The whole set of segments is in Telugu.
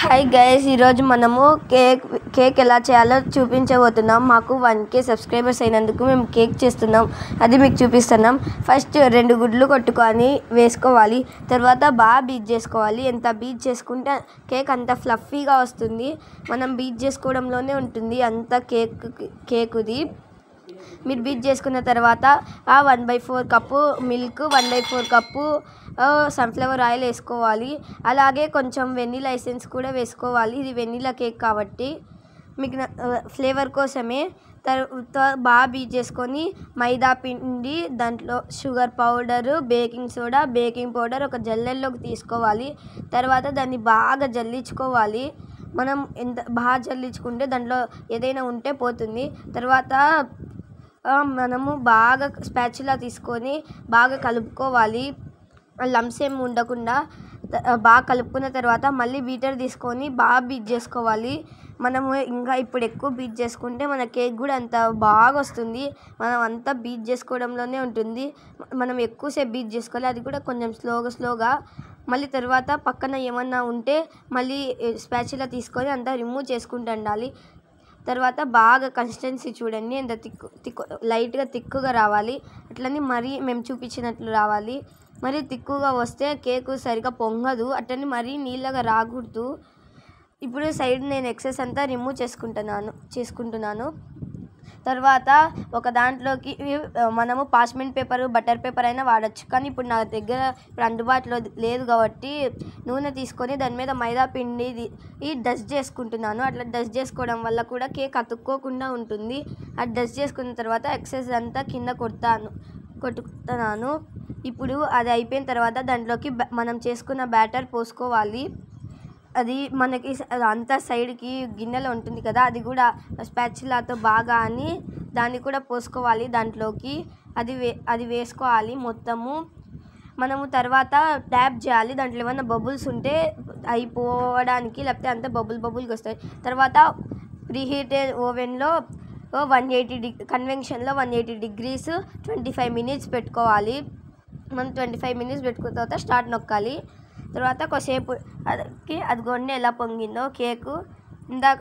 హాయ్ గైస్, ఈరోజు మనము కేక్ ఎలా చేయాలో చూపించబోతున్నాం. మాకు 1K సబ్స్క్రైబర్స్ అయినందుకు మేము కేక్ చేస్తున్నాం. అది మీకు చూపిస్తున్నాం. ఫస్ట్ 2 గుడ్లు కొట్టుకొని వేసుకోవాలి. తర్వాత బాగా బీట్ చేసుకోవాలి. ఎంత బీట్ చేసుకుంటే కేక్ అంత ఫ్లఫీగా వస్తుంది. మనం బీట్ చేసుకోవడంలోనే ఉంటుంది అంత కేకుది. మీరు బీట్ చేసుకున్న తర్వాత 1/4 cup milk, 1/4 cup sunflower oil వేసుకోవాలి. అలాగే కొంచెం వెనిలా ఎసెన్స్ కూడా వేసుకోవాలి. ఇది వెనిలా కేక్ కాబట్టి మీకు ఫ్లేవర్ కోసమే. తర్వాత బాగా బీట్ చేసుకొని మైదా పిండి, దాంట్లో sugar powder, baking soda, baking powder ఒక జల్లెల్లోకి తీసుకోవాలి. తర్వాత దాన్ని బాగా జల్లించుకోవాలి. మనం ఎంత బాగా జల్లించుకుంటే దాంట్లో ఏదైనా ఉంటే పోతుంది. తర్వాత మనము బాగా స్పాచులా తీసుకొని బాగా కలుపుకోవాలి. లంప్స్ ఏమి ఉండకుండా బాగా కలుపుకున్న తర్వాత మళ్ళీ బీటర్ తీసుకొని బాగా బీట్ చేసుకోవాలి. మనము ఇంకా ఇప్పుడు ఎక్కువ బీట్ చేసుకుంటే మన కేక్ కూడా అంత బాగా వస్తుంది. మనం అంతా బీట్ చేసుకోవడంలోనే ఉంటుంది. మనం ఎక్కువసేపు బీట్ చేసుకోవాలి. అది కూడా కొంచెం స్లోగా. మళ్ళీ తర్వాత పక్కన ఏమన్నా ఉంటే మళ్ళీ స్పాచులా తీసుకొని అంతా రిమూవ్ చేసుకుంటూ ఉండాలి. తర్వాత బాగా కన్సిస్టెన్సీ చూడండి, ఎంత తిక్కు లైట్గా తిక్కుగా రావాలి. అట్లని మరీ మేము చూపించినట్లు రావాలి. మరీ తిక్కుగా వస్తే కేకు సరిగా పొంగదు. అట్లని మరీ నీళ్ళగా రాకూడదు. ఇప్పుడు సైడ్ నేను ఎక్సెస్ అంతా రిమూవ్ చేసుకుంటున్నాను. తర్వాత ఒక దాంట్లోకి మనము పార్చ్మెంట్ పేపర్, బటర్ పేపర్ అయినా వాడచ్చు. కానీ ఇప్పుడు నా దగ్గర అందుబాటులో లేదు కాబట్టి నూనె తీసుకొని దాని మీద మైదా పిండి డస్ట్ చేసుకుంటున్నాను. అట్లా డస్ట్ చేసుకోవడం వల్ల కూడా కేక్ అతుక్కోకుండా ఉంటుంది. అది డస్ట్ చేసుకున్న తర్వాత ఎక్సెస్ అంతా కింద కొట్టుకున్నాను. ఇప్పుడు అది అయిపోయిన తర్వాత దాంట్లోకి మనం చేసుకున్న బ్యాటర్ పోసుకోవాలి. అది మనకి అంతా సైడ్కి గిన్నెలో ఉంటుంది కదా, అది కూడా స్పాచులాతో బాగా అని దాన్ని కూడా పోసుకోవాలి. దాంట్లోకి అది వేసుకోవాలి మొత్తము. మనము తర్వాత ట్యాప్ చేయాలి. దాంట్లో ఏమైనా బబుల్స్ ఉంటే అయిపోవడానికి, లేకపోతే అంతా బబుల్గా వస్తాయి. తర్వాత ప్రీహీటెడ్ ఓవెన్లో 180 కన్వెన్షన్లో 180 degrees 25 minutes పెట్టుకోవాలి. మనం 25 minutes పెట్టుకున్న తర్వాత స్టార్ట్ నొక్కాలి. తర్వాత కొద్దిసేపు అదిగోండి ఎలా పొంగిందో కేకు. ఇందాక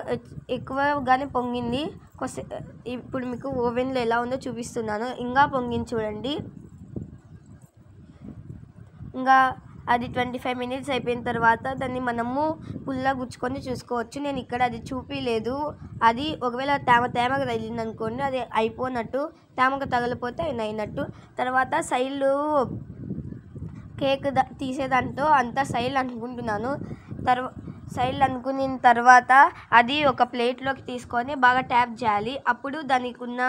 ఎక్కువగానే పొంగింది. ఇప్పుడు మీకు ఓవెన్లో ఎలా ఉందో చూపిస్తున్నాను. ఇంకా పొంగింది చూడండి. ఇంకా అది 25 minutes అయిపోయిన తర్వాత దాన్ని మనము పుల్ల గుచ్చుకొని చూసుకోవచ్చు. నేను ఇక్కడ అది చూపించలేదు. అది ఒకవేళ తేమగా తగిలింది అనుకోండి, అది అయిపోయినట్టు. తేమగా తగలిపోతే అయినట్టు. తర్వాత సైడ్లు కేక్ తీసేదాంతో అంతా సైడ్లు అనుకుంటున్నాను. సైడ్లు అనుకున్న తర్వాత అది ఒక ప్లేట్లోకి తీసుకొని బాగా ట్యాప్ చేయాలి. అప్పుడు దానికి ఉన్న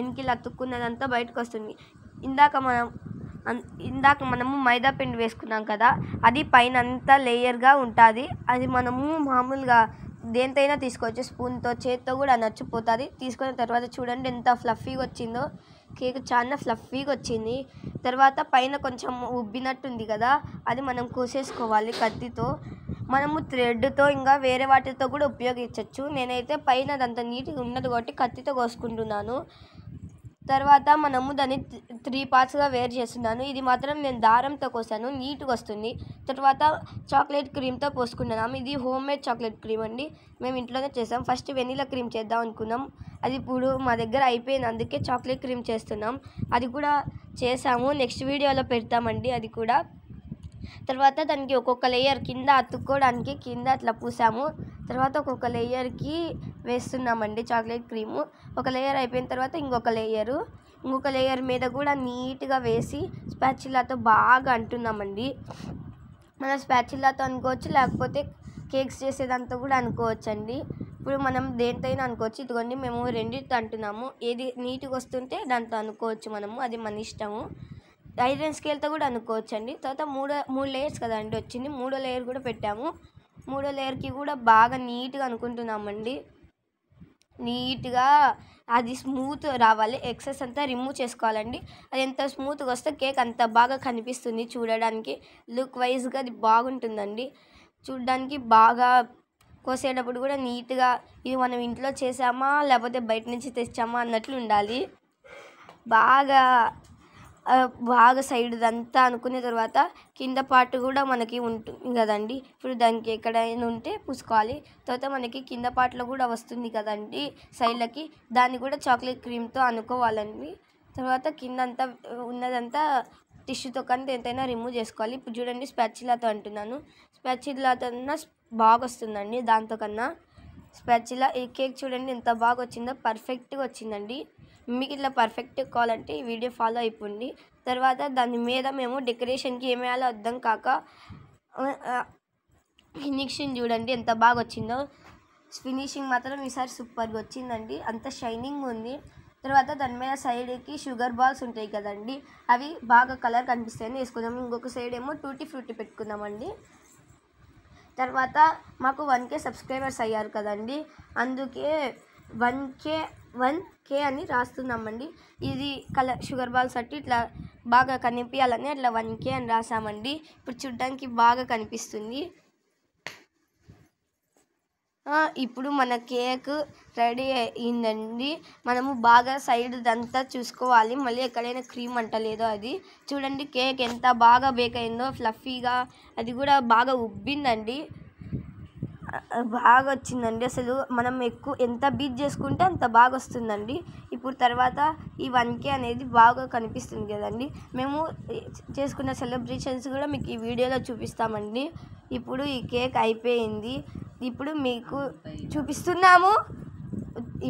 ఎన్కిలు అతుక్కున్నదంతా బయటకు వస్తుంది. ఇందాక మనము మైదా పిండి వేసుకున్నాం కదా, అది పైన అంతా లేయర్గా ఉంటుంది. అది మనము మామూలుగా దేంతైనా తీసుకోవచ్చు, స్పూన్తో, చేత్తో కూడా నచ్చిపోతుంది. తీసుకున్న తర్వాత చూడండి ఎంత ఫ్లఫీగా వచ్చిందో. కేక్ చాలా ఫ్లఫీగా వచ్చింది. తర్వాత పైన కొంచెం ఉబ్బినట్టుంది కదా, అది మనం కోసేసుకోవాలి కత్తితో. మనము థ్రెడ్తో ఇంకా వేరే వాటితో కూడా ఉపయోగించవచ్చు. నేనైతే పైన అదంతా నీట్గా ఉన్నది కాబట్టి కత్తితో కోసుకుంటున్నాను. తర్వాత మనము దాన్ని 3 partsగా వేరు చేస్తున్నాను. ఇది మాత్రం నేను దారంతో కోసాను, నీట్గా వస్తుంది. తర్వాత చాక్లెట్ క్రీమ్తో పోసుకుంటున్నాము. ఇది హోమ్మేడ్ చాక్లెట్ క్రీమ్ అండి, మేము ఇంట్లోనే చేసాం. ఫస్ట్ వెనిలా క్రీమ్ చేద్దాం అనుకున్నాం. అది ఇప్పుడు మా దగ్గర అయిపోయింది, అందుకే చాక్లెట్ క్రీమ్ చేస్తున్నాం. అది కూడా చేసాము, నెక్స్ట్ వీడియోలో పెడతామండి అది కూడా. తర్వాత దానికి ఒక్కొక్క లేయర్ కింద అతుక్కోవడానికి కింద అట్లా పూసాము. తర్వాత ఒక్కొక్క లేయర్కి వేస్తున్నామండి చాక్లెట్ క్రీము. ఒక లేయర్ అయిపోయిన తర్వాత ఇంకొక లేయర్ మీద కూడా నీట్గా వేసి స్పాచులాతో బాగా అంటున్నామండి. మనం స్పాచులాతో అనుకోవచ్చు, లేకపోతే కేక్స్ చేసేదంతా కూడా అనుకోవచ్చు అండి. ఇప్పుడు మనం దేంతైనా అనుకోవచ్చు. ఇదిగోండి మేము రెండింటితో అంటున్నాము. ఏది నీట్గా వస్తుంటే దాంతో అనుకోవచ్చు మనము, అది మన ఇష్టము. ఐరన్ స్కేల్తో కూడా అనుకోవచ్చు అండి. తర్వాత 3 లేయర్స్ కదండి వచ్చింది, 3వ లేయర్ కూడా పెట్టాము. 3వ లేయర్కి కూడా బాగా నీట్గా అనుకుంటున్నామండి. నీట్గా అది స్మూత్ రావాలి. ఎక్సెస్ అంతా రిమూవ్ చేసుకోవాలండి. అది ఎంత స్మూత్గా వస్తే కేక్ అంత బాగా కనిపిస్తుంది చూడడానికి. లుక్ వైజ్గా అది బాగుంటుందండి చూడడానికి. బాగా కోసేటప్పుడు కూడా నీట్గా ఇది మనం ఇంట్లో చేసామా లేకపోతే బయట నుంచి తెచ్చామా అన్నట్లు ఉండాలి. బాగా బాగా సైడ్దంతా అనుకున్న తర్వాత కింద పార్ట్ కూడా మనకి ఉంటుంది కదండి. ఇప్పుడు దానికి ఎక్కడైనా ఉంటే పూసుకోవాలి. తర్వాత మనకి కింద పార్ట్లో కూడా వస్తుంది కదండి సైడ్లకి, దాన్ని కూడా చాక్లెట్ క్రీమ్తో అనుకోవాలండి. తర్వాత కిందంతా ఉన్నదంతా టిష్యూతో కానీ ఎంతైనా రిమూవ్ చేసుకోవాలి. ఇప్పుడు చూడండి స్పాచులాతో అంటున్నాను, స్పాచులాతో బాగా వస్తుందండి దాంతో కన్నా. స్పాచులా ఈ కేక్ చూడండి ఎంత బాగా వచ్చిందో, పర్ఫెక్ట్గా వచ్చిందండి. మీకు ఇట్లా పర్ఫెక్ట్ కావాలంటే ఈ వీడియో ఫాలో అయిపోండి. తర్వాత దాని మీద మేము డెకరేషన్కి ఏమి వేయాలో అర్థం కాక ఫినిషింగ్ చూడండి ఎంత బాగా వచ్చిందో. ఫినిషింగ్ మాత్రం ఈసారి సూపర్గా వచ్చిందండి, అంత షైనింగ్ ఉంది. తర్వాత దాని మీద సైడ్కి షుగర్ బాల్స్ ఉంటాయి కదండి, అవి బాగా కలర్ కనిపిస్తాయని వేసుకుందాం. ఇంకొక సైడ్ ఏమో టూటీ ఫ్రూటీ పెట్టుకుందామండి. తర్వాత మాకు 1K సబ్స్క్రైబర్స్ అయ్యారు కదండి, అందుకే 1K అని రాస్తున్నామండి. ఇది షుగర్ బాల్స్ అట్టి ఇట్లా బాగా కనిపించాలని అట్లా 1K అని రాసామండి. ఇప్పుడు చూడ్డానికి బాగా కనిపిస్తుంది. ఇప్పుడు మన కేక్ రెడీ అయిందండి. మనము బాగా సైడ్దంతా చూసుకోవాలి, మళ్ళీ ఎక్కడైనా క్రీమ్ అంటలేదో అది. చూడండి కేక్ ఎంత బాగా బేక్ అయిందో, ఫ్లఫీగా, అది కూడా బాగా ఉబ్బిందండి, బాగా వచ్చిందండి. అసలు మనం ఎంత బీట్ చేసుకుంటే అంత బాగా వస్తుందండి. ఇప్పుడు తర్వాత ఈ 1K అనేది బాగా కనిపిస్తుంది కదండి, మేము చేసుకున్న సెలబ్రేషన్స్ కూడా మీకు ఈ వీడియోలో చూపిస్తామండి. ఇప్పుడు ఈ కేక్ అయిపోయింది, ఇప్పుడు మీకు చూపిస్తున్నాము.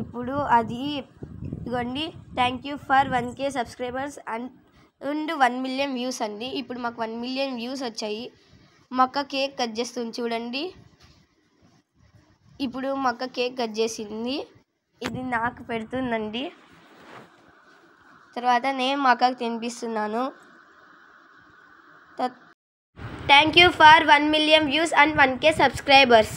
ఇప్పుడు అది ఇదిగోండి, thank you for 1K subscribers and 1 million views అండి. ఇప్పుడు మాకు 1 మిలియన్ వ్యూస్ వచ్చాయి. మా అక్క కేక్ కట్ చేస్తుంది చూడండి. ఇప్పుడు మా అక్క కేక్ కట్ చేసింది, ఇది నాకు పెడుతుందండి. తర్వాత నేను మా అక్కకి తినిపిస్తున్నాను. Thank you for 1 million views and 1K subscribers.